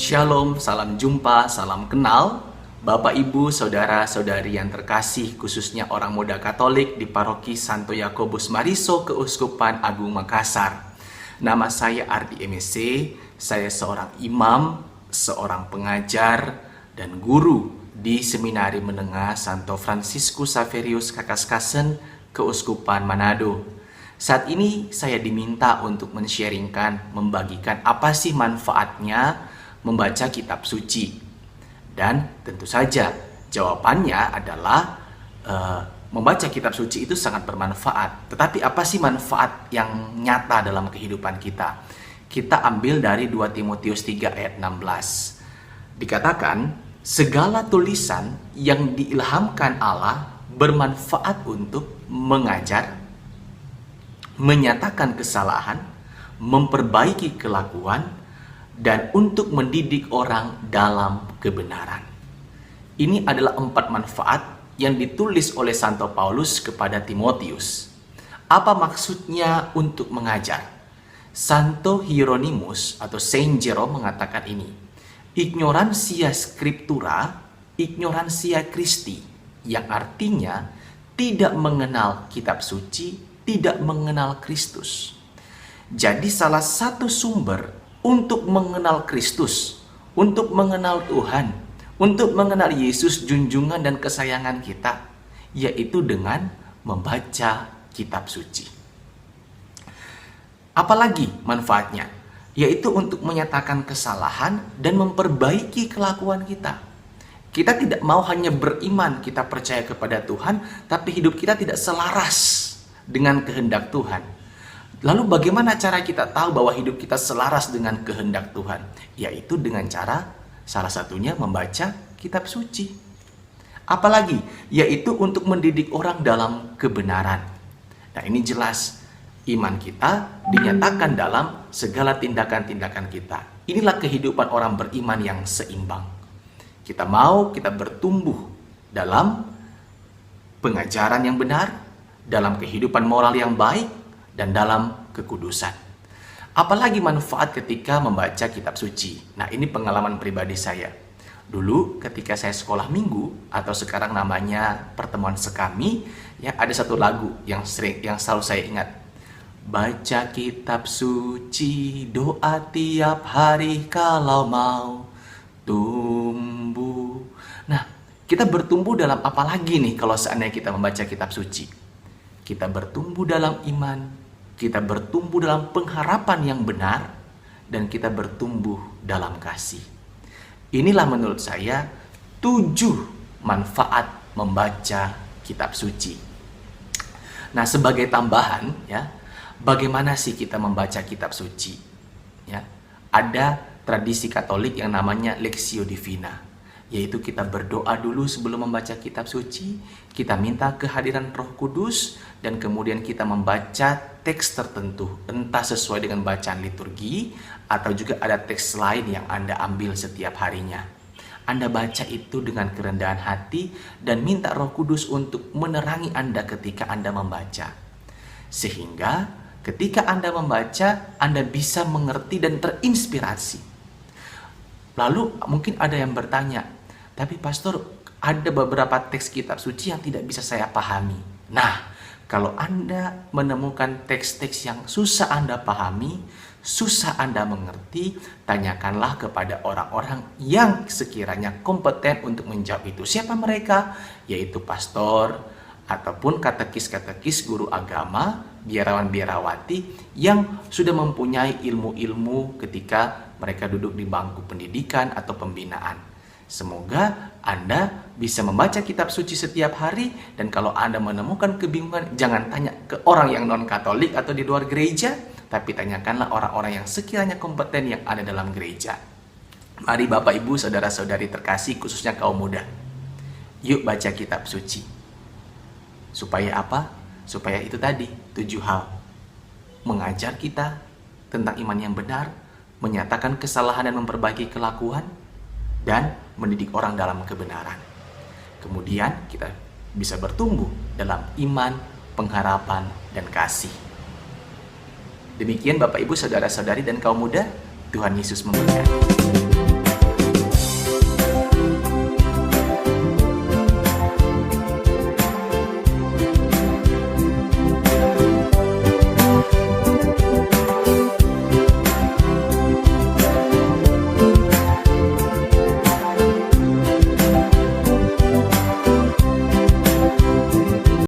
Shalom, salam jumpa, salam kenal. Bapak, Ibu, Saudara-saudari yang terkasih, khususnya orang muda Katolik di Paroki Santo Yakobus Mariso, Keuskupan Agung Makassar. Nama saya Ardi MSc, saya seorang imam, seorang pengajar, dan guru di Seminari Menengah Santo Fransiskus Xaverius Kakaskasen, Keuskupan Manado. Saat ini saya diminta untuk men-sharingkan, membagikan apa sih manfaatnya membaca kitab suci. Dan tentu saja jawabannya adalah membaca kitab suci itu sangat bermanfaat. Tetapi apa sih manfaat yang nyata dalam kehidupan kita? Kita ambil dari 2 Timotius 3 ayat 16. Dikatakan, segala tulisan yang diilhamkan Allah bermanfaat untuk mengajar, menyatakan kesalahan, memperbaiki kelakuan, dan untuk mendidik orang dalam kebenaran. Ini adalah 4 manfaat yang ditulis oleh Santo Paulus kepada Timotius. Apa maksudnya untuk mengajar? Santo Hieronymus atau Saint Jerome mengatakan ini, ignorantia scriptura, ignorantia Christi, yang artinya tidak mengenal kitab suci, tidak mengenal Kristus. Jadi salah satu sumber untuk mengenal Kristus, untuk mengenal Tuhan, untuk mengenal Yesus junjungan dan kesayangan kita, yaitu dengan membaca kitab suci. Apalagi manfaatnya? Yaitu untuk menyatakan kesalahan dan memperbaiki kelakuan kita. Kita tidak mau hanya beriman, kita percaya kepada Tuhan, tapi hidup kita tidak selaras dengan kehendak Tuhan. Lalu bagaimana cara kita tahu bahwa hidup kita selaras dengan kehendak Tuhan? Yaitu dengan cara salah satunya membaca kitab suci. Apalagi? Yaitu untuk mendidik orang dalam kebenaran. Nah, ini jelas iman kita dinyatakan dalam segala tindakan-tindakan kita. Inilah kehidupan orang beriman yang seimbang. Kita mau kita bertumbuh dalam pengajaran yang benar, dalam kehidupan moral yang baik, dan dalam kekudusan. Apalagi manfaat ketika membaca kitab suci? Nah, ini pengalaman pribadi saya. Dulu ketika saya sekolah minggu, atau sekarang namanya pertemuan sekami, ya, ada satu lagu yang selalu saya ingat. Baca kitab suci, doa tiap hari kalau mau tumbuh. Nah, kita bertumbuh dalam apa lagi nih kalau seandainya kita membaca kitab suci? Kita bertumbuh dalam iman, kita bertumbuh dalam pengharapan yang benar, dan kita bertumbuh dalam kasih. Inilah menurut saya 7 manfaat membaca kitab suci. Nah, sebagai tambahan, ya, bagaimana sih kita membaca kitab suci? Ya, ada tradisi Katolik yang namanya Lectio Divina, yaitu kita berdoa dulu sebelum membaca kitab suci, kita minta kehadiran Roh Kudus, dan kemudian kita membaca teks tertentu, entah sesuai dengan bacaan liturgi, atau juga ada teks lain yang Anda ambil setiap harinya. Anda baca itu dengan kerendahan hati, dan minta Roh Kudus untuk menerangi Anda ketika Anda membaca. Sehingga ketika Anda membaca, Anda bisa mengerti dan terinspirasi. Lalu mungkin ada yang bertanya, tapi pastor, ada beberapa teks kitab suci yang tidak bisa saya pahami. Nah, kalau Anda menemukan teks-teks yang susah Anda pahami, susah Anda mengerti, tanyakanlah kepada orang-orang yang sekiranya kompeten untuk menjawab itu. Siapa mereka? Yaitu pastor, ataupun katekis-katekis, guru agama, biarawan-biarawati yang sudah mempunyai ilmu-ilmu ketika mereka duduk di bangku pendidikan atau pembinaan. Semoga Anda bisa membaca kitab suci setiap hari, dan kalau Anda menemukan kebingungan, jangan tanya ke orang yang non-Katolik atau di luar gereja, tapi tanyakanlah orang-orang yang sekiranya kompeten yang ada dalam gereja. Mari Bapak, Ibu, Saudara-saudari terkasih, khususnya kaum muda, yuk baca kitab suci. Supaya apa? Supaya itu tadi, 7 hal. Mengajar kita tentang iman yang benar, menyatakan kesalahan dan memperbaiki kelakuan, dan mendidik orang dalam kebenaran. Kemudian kita bisa bertumbuh dalam iman, pengharapan, dan kasih. Demikian Bapak Ibu Saudara-saudari dan kaum muda, Tuhan Yesus memberkati.